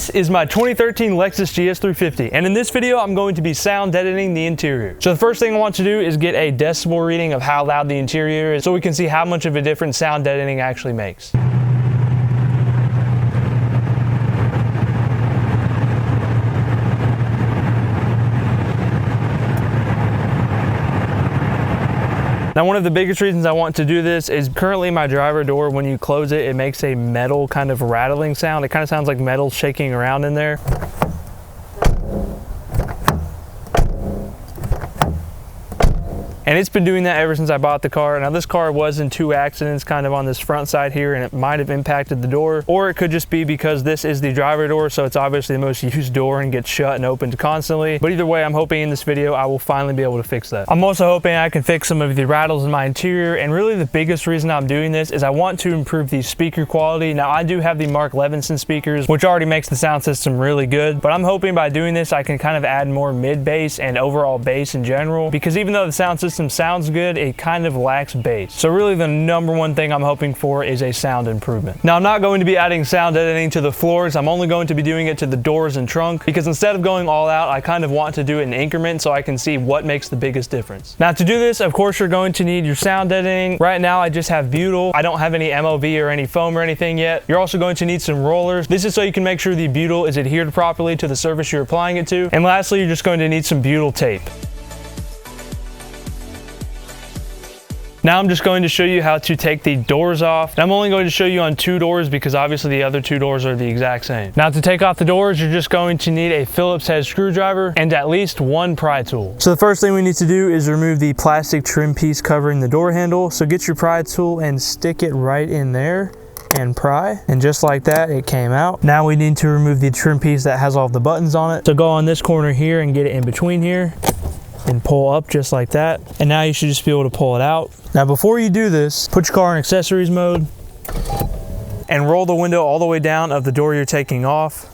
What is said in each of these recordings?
This is my 2013 Lexus GS350, and in this video I'm going to be sound deadening the interior. So the first thing I want to do is get a decibel reading of how loud the interior is so we can see how much of a difference sound deadening actually makes. Now, one of the biggest reasons I want to do this is currently my driver door, when you close it, it makes a metal kind of rattling sound. It kind of sounds like metal shaking around in there. And it's been doing that ever since I bought the car. Now, this car was in 2 accidents kind of on this front side here, and it might have impacted the door, or it could just be because this is the driver door, so it's obviously the most used door and gets shut and opened constantly. But either way, I'm hoping in this video I will finally be able to fix that. I'm also hoping I can fix some of the rattles in my interior, and really the biggest reason I'm doing this is I want to improve the speaker quality. Now, I do have the Mark Levinson speakers, which already makes the sound system really good, but I'm hoping by doing this I can kind of add more mid bass and overall bass in general, because even though the sound system sounds good, it kind of lacks bass. So really the number one thing I'm hoping for is a sound improvement. Now, I'm not going to be adding sound deadening to the floors. I'm only going to be doing it to the doors and trunk, because instead of going all out, I kind of want to do it in increments so I can see what makes the biggest difference. Now, to do this, of course, you're going to need your sound deadening. Right now I just have butyl. I don't have any MOV or any foam or anything yet. You're also going to need some rollers. This is so you can make sure the butyl is adhered properly to the surface you're applying it to. And lastly, you're just going to need some butyl tape. Now I'm just going to show you how to take the doors off. And I'm only going to show you on 2 doors because obviously the other 2 doors are the exact same. Now, to take off the doors, you're just going to need a Phillips head screwdriver and at least 1 pry tool. So the first thing we need to do is remove the plastic trim piece covering the door handle. So get your pry tool and stick it right in there and pry, and just like that, it came out. Now we need to remove the trim piece that has all the buttons on it. So go on this corner here and get it in between here and pull up just like that. And now you should just be able to pull it out. Now, before you do this, put your car in accessories mode and roll the window all the way down of the door you're taking off.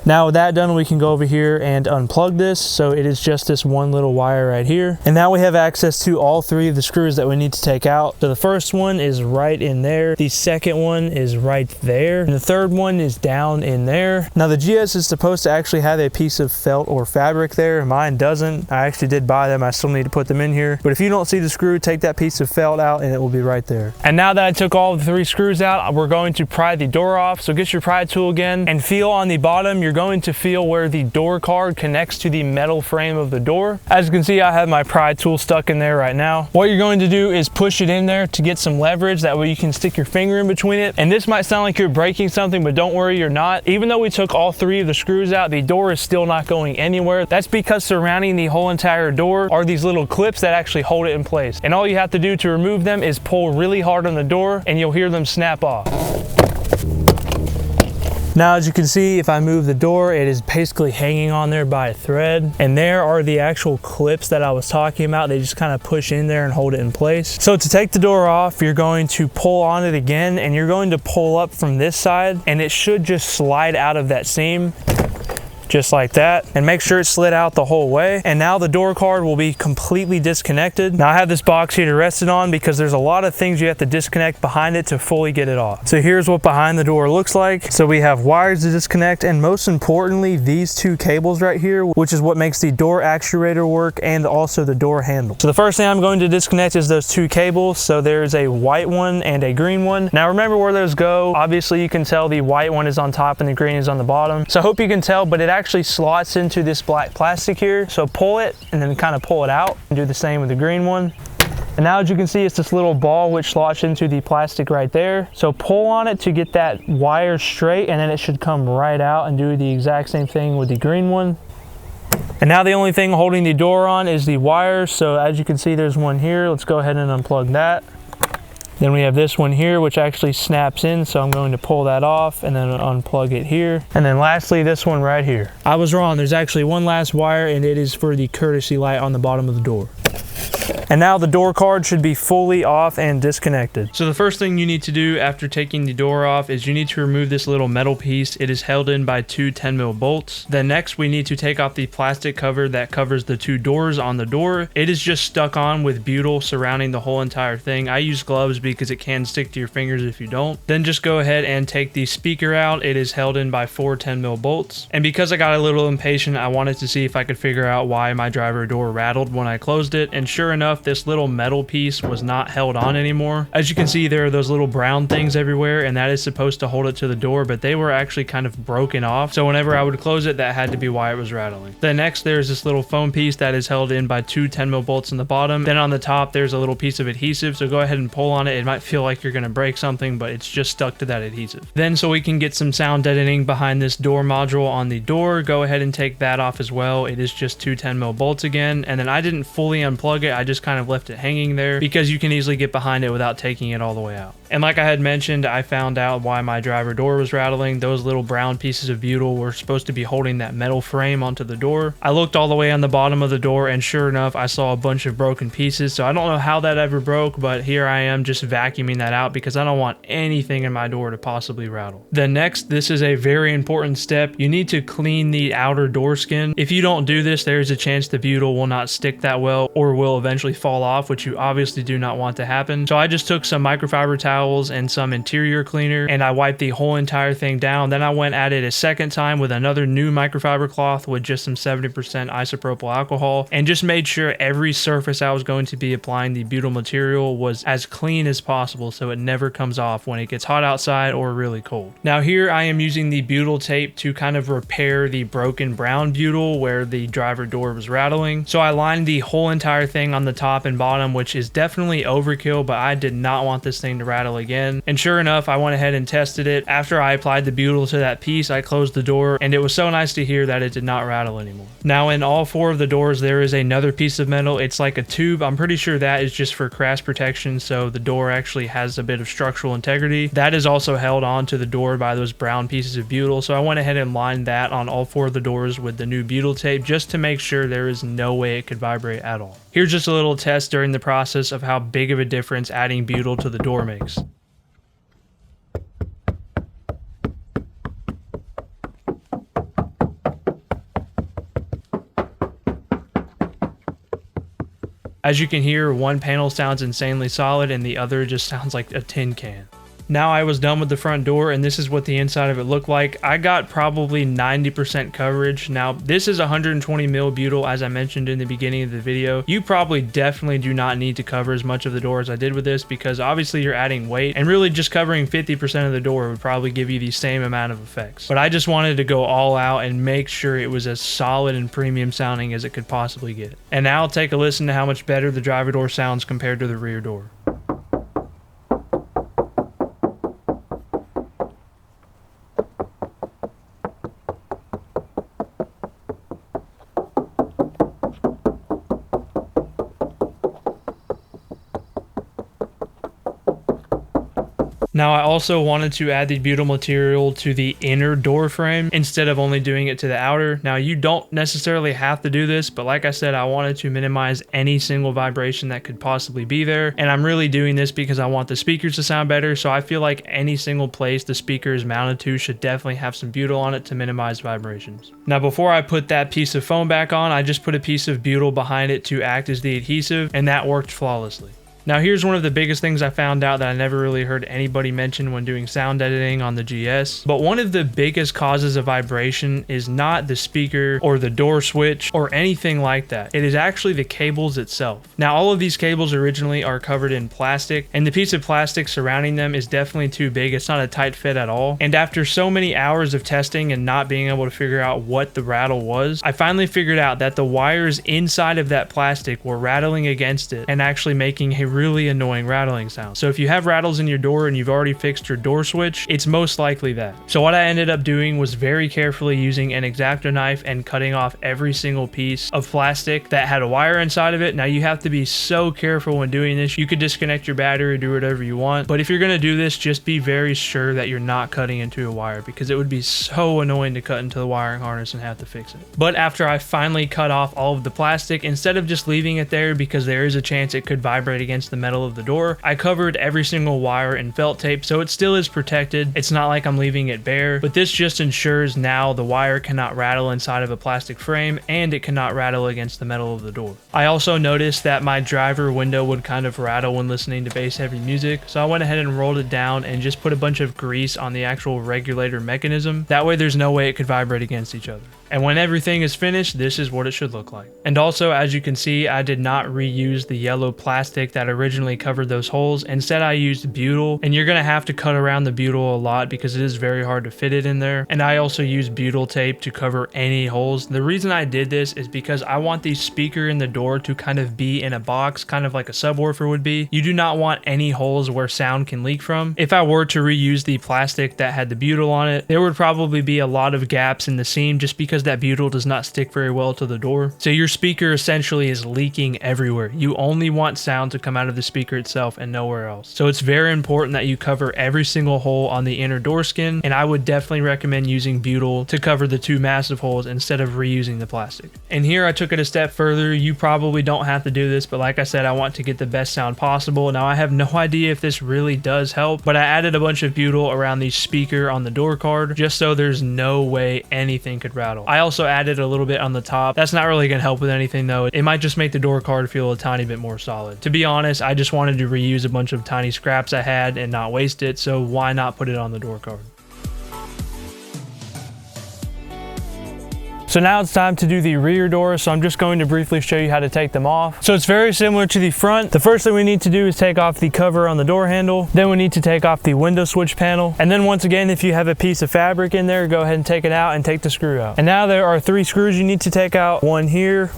Now, with that done, we can go over here and unplug this. So it is just this one little wire right here. And now we have access to all 3 of the screws that we need to take out. So the first one is right in there. The second one is right there. And the third one is down in there. Now, the GS is supposed to actually have a piece of felt or fabric there. Mine doesn't. I actually did buy them. I still need to put them in here. But if you don't see the screw, take that piece of felt out and it will be right there. And now that I took all the 3 screws out, we're going to pry the door off. So get your pry tool again and feel on the bottom. You're going to feel where the door card connects to the metal frame of the door. As you can see, I have my pry tool stuck in there right now. What you're going to do is push it in there to get some leverage. That way you can stick your finger in between it. And this might sound like you're breaking something, but don't worry, you're not. Even though we took all 3 of the screws out, the door is still not going anywhere. That's because surrounding the whole entire door are these little clips that actually hold it in place. And all you have to do to remove them is pull really hard on the door and you'll hear them snap off. Now, as you can see, if I move the door, it is basically hanging on there by a thread. And there are the actual clips that I was talking about. They just kind of push in there and hold it in place. So to take the door off, you're going to pull on it again, and you're going to pull up from this side, and it should just slide out of that seam. Just like that, and make sure it slid out the whole way. And now the door card will be completely disconnected. Now I have this box here to rest it on because there's a lot of things you have to disconnect behind it to fully get it off. So here's what behind the door looks like. So we have wires to disconnect, and most importantly, these 2 cables right here, which is what makes the door actuator work and also the door handle. So the first thing I'm going to disconnect is those 2 cables. So there's a white one and a green one. Now remember where those go. Obviously you can tell the white one is on top and the green is on the bottom. So I hope you can tell, but it actually slots into this black plastic here. So pull it and then kind of pull it out, and do the same with the green one. And now, as you can see, it's this little ball which slots into the plastic right there. So pull on it to get that wire straight, and then it should come right out, and do the exact same thing with the green one. And now the only thing holding the door on is the wire. So as you can see, there's one here. Let's go ahead and unplug that. Then we have this one here, which actually snaps in. So I'm going to pull that off and then unplug it here. And then lastly, this one right here. I was wrong. There's actually one last wire, and it is for the courtesy light on the bottom of the door. And now the door card should be fully off and disconnected. So the first thing you need to do after taking the door off is you need to remove this little metal piece. It is held in by two 10mm bolts. Then next we need to take off the plastic cover that covers the two doors on the door. It is just stuck on with butyl surrounding the whole entire thing. I use gloves because it can stick to your fingers if you don't. Then just go ahead and take the speaker out. It is held in by four 10mm bolts. And because I got a little impatient, I wanted to see if I could figure out why my driver door rattled when I closed it. And sure enough, this little metal piece was not held on anymore. As you can see, there are those little brown things everywhere, and that is supposed to hold it to the door, but they were actually kind of broken off. So whenever I would close it, that had to be why it was rattling. Then next, there's this little foam piece that is held in by two 10mm bolts in the bottom. Then on the top, there's a little piece of adhesive. So go ahead and pull on it. It might feel like you're going to break something, but it's just stuck to that adhesive. Then so we can get some sound deadening behind this door module on the door, go ahead and take that off as well. It is just two 10mm bolts again. And then I didn't fully unplug it. I just kind of left it hanging there because you can easily get behind it without taking it all the way out. And like I had mentioned, I found out why my driver door was rattling. Those little brown pieces of butyl were supposed to be holding that metal frame onto the door. I looked all the way on the bottom of the door, and sure enough, I saw a bunch of broken pieces. So I don't know how that ever broke, but here I am just vacuuming that out because I don't want anything in my door to possibly rattle. Then next, this is a very important step. You need to clean the outer door skin. If you don't do this, there's a chance the butyl will not stick that well or will eventually fall off, which you obviously do not want to happen. So I just took some microfiber towels and some interior cleaner, and I wiped the whole entire thing down. Then I went at it a second time with another new microfiber cloth with just some 70% isopropyl alcohol, and just made sure every surface I was going to be applying the butyl material was as clean as possible so it never comes off when it gets hot outside or really cold. Now here I am using the butyl tape to kind of repair the broken brown butyl where the driver door was rattling. So I lined the whole entire thing on the top and bottom, which is definitely overkill, but I did not want this thing to rattle again. And sure enough, I went ahead and tested it. After I applied the butyl to that piece, I closed the door, and it was so nice to hear that it did not rattle anymore. Now in all four of the doors, there is another piece of metal. It's like a tube. I'm pretty sure that is just for crash protection, so the door actually has a bit of structural integrity. That is also held onto the door by those brown pieces of butyl, so I went ahead and lined that on all four of the doors with the new butyl tape just to make sure there is no way it could vibrate at all. Here's just a little test during the process of how big of a difference adding butyl to the door makes. As you can hear, one panel sounds insanely solid and the other just sounds like a tin can. Now I was done with the front door, and this is what the inside of it looked like. I got probably 90% coverage. Now this is 120mm butyl, as I mentioned in the beginning of the video. You probably definitely do not need to cover as much of the door as I did with this, because obviously you're adding weight, and really just covering 50% of the door would probably give you the same amount of effects. But I just wanted to go all out and make sure it was as solid and premium sounding as it could possibly get. And now take a listen to how much better the driver door sounds compared to the rear door. Now I also wanted to add the butyl material to the inner door frame instead of only doing it to the outer. Now you don't necessarily have to do this, but like I said, I wanted to minimize any single vibration that could possibly be there. And I'm really doing this because I want the speakers to sound better. So I feel like any single place the speaker is mounted to should definitely have some butyl on it to minimize vibrations. Now before I put that piece of foam back on, I just put a piece of butyl behind it to act as the adhesive, and that worked flawlessly. Now here's one of the biggest things I found out that I never really heard anybody mention when doing sound editing on the GS. But one of the biggest causes of vibration is not the speaker or the door switch or anything like that. It is actually the cables itself. Now all of these cables originally are covered in plastic, and the piece of plastic surrounding them is definitely too big. It's not a tight fit at all. And after so many hours of testing and not being able to figure out what the rattle was, I finally figured out that the wires inside of that plastic were rattling against it and actually making a really annoying rattling sounds. So if you have rattles in your door and you've already fixed your door switch, it's most likely that. So what I ended up doing was very carefully using an X-Acto knife and cutting off every single piece of plastic that had a wire inside of it. Now you have to be so careful when doing this. You could disconnect your battery, do whatever you want, but if you're going to do this, just be very sure that you're not cutting into a wire, because it would be so annoying to cut into the wiring harness and have to fix it. But after I finally cut off all of the plastic, instead of just leaving it there because there is a chance it could vibrate against the metal of the door, I covered every single wire in felt tape, so it still is protected. It's not like I'm leaving it bare, but this just ensures now the wire cannot rattle inside of a plastic frame and it cannot rattle against the metal of the door. I also noticed that my driver window would kind of rattle when listening to bass heavy music, so I went ahead and rolled it down and just put a bunch of grease on the actual regulator mechanism. That way there's no way it could vibrate against each other. And when everything is finished, this is what it should look like. And also, as you can see, I did not reuse the yellow plastic that originally covered those holes. Instead, I used butyl, and you're gonna have to cut around the butyl a lot because it is very hard to fit it in there. And I also used butyl tape to cover any holes. The reason I did this is because I want the speaker in the door to kind of be in a box, kind of like a subwoofer would be. You do not want any holes where sound can leak from. If I were to reuse the plastic that had the butyl on it, there would probably be a lot of gaps in the seam just because that butyl does not stick very well to the door. So your speaker essentially is leaking everywhere. You only want sound to come out of the speaker itself and nowhere else. So it's very important that you cover every single hole on the inner door skin, and I would definitely recommend using butyl to cover the two massive holes instead of reusing the plastic. And here I took it a step further. You probably don't have to do this, but like I said, I want to get the best sound possible. Now I have no idea if this really does help, but I added a bunch of butyl around the speaker on the door card just so there's no way anything could rattle. I also added a little bit on the top. That's not really going to help with anything though. It might just make the door card feel a tiny bit more solid. To be honest, I just wanted to reuse a bunch of tiny scraps I had and not waste it, so why not put it on the door card? So now it's time to do the rear doors, so I'm just going to briefly show you how to take them off. So it's very similar to the front. The first thing we need to do is take off the cover on the door handle. Then we need to take off the window switch panel. And then once again, if you have a piece of fabric in there, go ahead and take it out and take the screw out. And now there are 3 screws you need to take out. One here,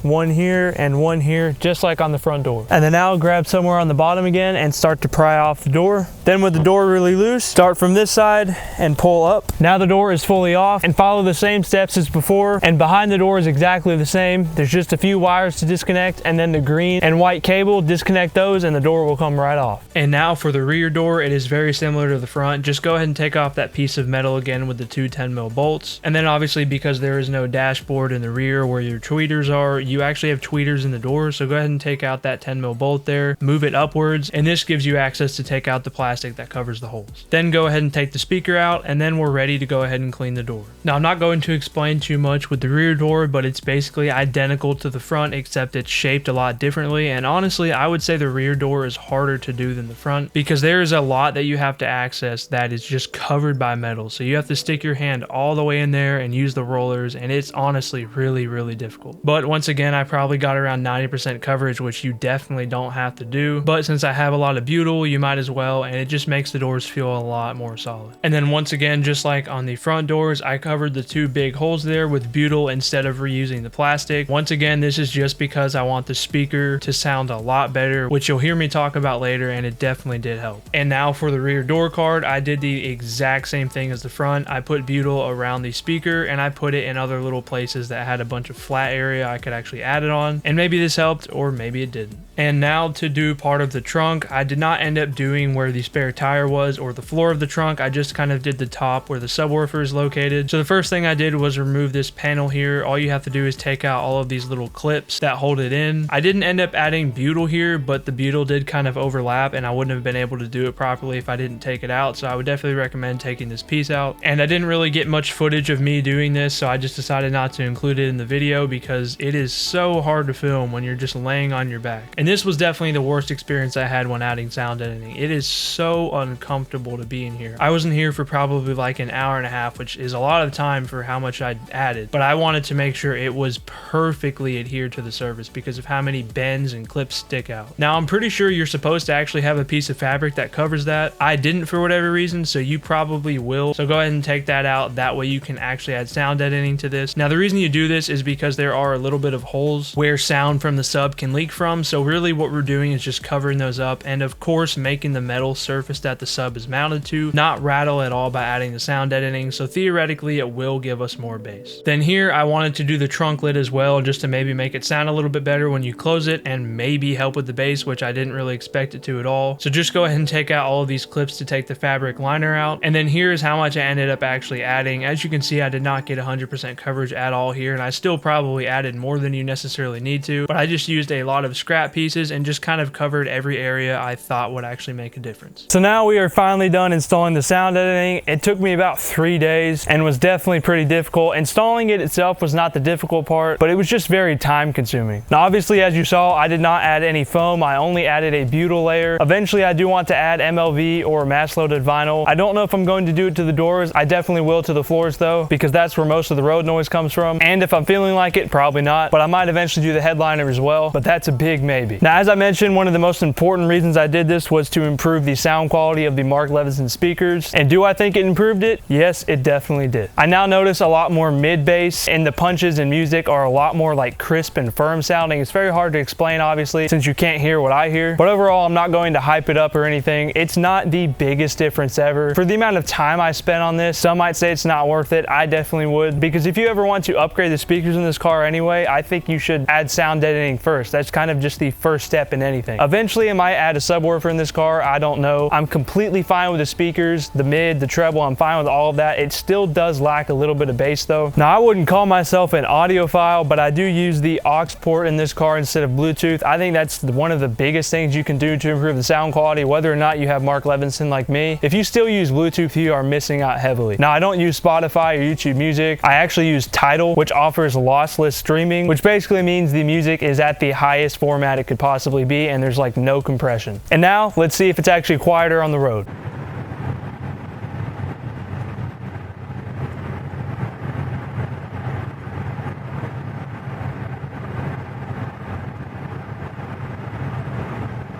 and one here, just like on the front door. And then now grab somewhere on the bottom again and start to pry off the door. Then with the door really loose, start from this side and pull up. Now the door is fully off, and follow the same steps as before. And behind the door is exactly the same. There's just a few wires to disconnect, and then the green and white cable, disconnect those and the door will come right off. And now for the rear door, it is very similar to the front. Just go ahead and take off that piece of metal again with the 2 10mm bolts. And then obviously, because there is no dashboard in the rear where your tweeters are, you actually have tweeters in the door. So go ahead and take out that 10mm bolt there, move it upwards, and this gives you access to take out the plastic that covers the holes. Then go ahead and take the speaker out, and then we're ready to go ahead and clean the door. Now I'm not going to explain too much with the rear door, but it's basically identical to the front, except it's shaped a lot differently. And honestly, I would say the rear door is harder to do than the front, because there is a lot that you have to access that is just covered by metal. So you have to stick your hand all the way in there and use the rollers, and it's honestly really difficult. But once again, I probably got around 90% coverage, which you definitely don't have to do. But since I have a lot of butyl, you might as well, and it just makes the doors feel a lot more solid. And then once again, just like on the front doors, I covered the 2 big holes there with butyl instead of reusing the plastic. Once again, this is just because I want the speaker to sound a lot better, which you'll hear me talk about later, and it definitely did help. And now for the rear door card, I did the exact same thing as the front. I put butyl around the speaker, and I put it in other little places that had a bunch of flat area I could actually add it on, and maybe this helped or maybe it didn't. And now to do part of the trunk, I did not end up doing where the spare tire was or the floor of the trunk. I just kind of did the top where the subwoofer is located. So the first thing I did was remove this panel here. All you have to do is take out all of these little clips that hold it in. I didn't end up adding butyl here, but the butyl did kind of overlap, and I wouldn't have been able to do it properly if I didn't take it out. So I would definitely recommend taking this piece out. And I didn't really get much footage of me doing this, so I just decided not to include it in the video because it is so hard to film when you're just laying on your back. And this was definitely the worst experience I had when adding sound editing. It is so so uncomfortable to be in here. I was in here for probably like an hour and a half, which is a lot of time for how much I'd added, but I wanted to make sure it was perfectly adhered to the surface because of how many bends and clips stick out. Now, I'm pretty sure you're supposed to actually have a piece of fabric that covers that. I didn't for whatever reason, so you probably will. So go ahead and take that out. That way you can actually add sound deadening to this. Now, the reason you do this is because there are a little bit of holes where sound from the sub can leak from. So really what we're doing is just covering those up, and of course making the metal surface that the sub is mounted to not rattle at all by adding the sound deadening. So theoretically it will give us more bass. Then here I wanted to do the trunk lid as well, just to maybe make it sound a little bit better when you close it and maybe help with the bass, which I didn't really expect it to at all. So just go ahead and take out all of these clips to take the fabric liner out. And then here's how much I ended up actually adding. As you can see, I did not get 100% coverage at all here, and I still probably added more than you necessarily need to, but I just used a lot of scrap pieces and just kind of covered every area I thought would actually make a difference. So now we are finally done installing the sound editing. It took me about 3 days and was definitely pretty difficult. Installing it itself was not the difficult part, but it was just very time consuming. Now obviously, as you saw, I did not add any foam. I only added a butyl layer. Eventually I do want to add MLV or mass loaded vinyl. I don't know if I'm going to do it to the doors. I definitely will to the floors though, because that's where most of the road noise comes from. And if I'm feeling like it, probably not, but I might eventually do the headliner as well, but that's a big maybe. Now, as I mentioned, one of the most important reasons I did this was to improve the sound quality of the Mark Levinson speakers. And do I think it improved it? Yes, it definitely did. I now notice a lot more mid bass, and the punches in music are a lot more like crisp and firm sounding. It's very hard to explain, obviously, since you can't hear what I hear, but overall, I'm not going to hype it up or anything. It's not the biggest difference ever. For the amount of time I spent on this, some might say it's not worth it. I definitely would, because if you ever want to upgrade the speakers in this car anyway, I think you should add sound deadening first. That's kind of just the first step in anything. Eventually, I might add a subwoofer in this car. I don't know. I'm completely fine with the speakers, the mid, the treble. I'm fine with all of that. It still does lack a little bit of bass though. Now, I wouldn't call myself an audiophile, but I do use the aux port in this car instead of Bluetooth. I think that's one of the biggest things you can do to improve the sound quality, whether or not you have Mark Levinson like me. If you still use Bluetooth, you are missing out heavily. Now, I don't use Spotify or YouTube Music. I actually use Tidal, which offers lossless streaming, which basically means the music is at the highest format it could possibly be, and there's like no compression. And now, let's see if it's actually quieter on the road.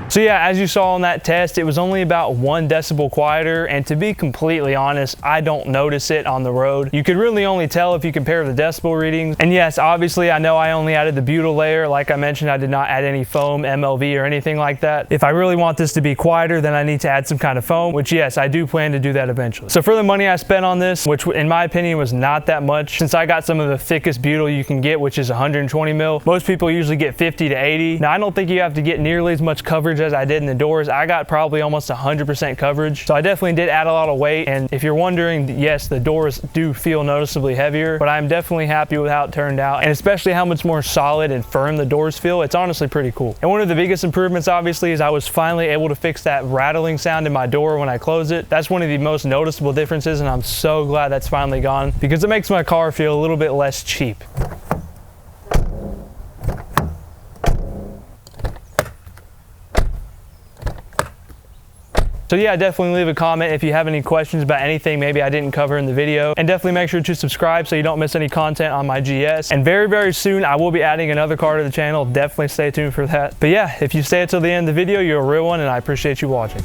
So yeah, as you saw on that test, it was only about 1 decibel quieter, and to be completely honest, I don't notice it on the road. You could really only tell if you compare the decibel readings. And yes, obviously I know I only added the butyl layer. Like I mentioned, I did not add any foam, MLV, or anything like that. If I really want this to be quieter, then I need to add some kind of foam, which yes, I do plan to do that eventually. So for the money I spent on this, which in my opinion was not that much, since I got some of the thickest butyl you can get, which is 120 mil, most people usually get 50 to 80. Now, I don't think you have to get nearly as much coverage as I did in the doors. I got probably almost 100% coverage. So I definitely did add a lot of weight. And if you're wondering, yes, the doors do feel noticeably heavier, but I'm definitely happy with how it turned out, and especially how much more solid and firm the doors feel. It's honestly pretty cool. And one of the biggest improvements, obviously, is I was finally able to fix that rattling sound in my door when I close it. That's one of the most noticeable differences, and I'm so glad that's finally gone, because it makes my car feel a little bit less cheap. So yeah, definitely leave a comment if you have any questions about anything maybe I didn't cover in the video, and definitely make sure to subscribe so you don't miss any content on my GS. And very, very soon I will be adding another car to the channel. Definitely stay tuned for that. But yeah, if you stay until the end of the video, you're a real one, and I appreciate you watching.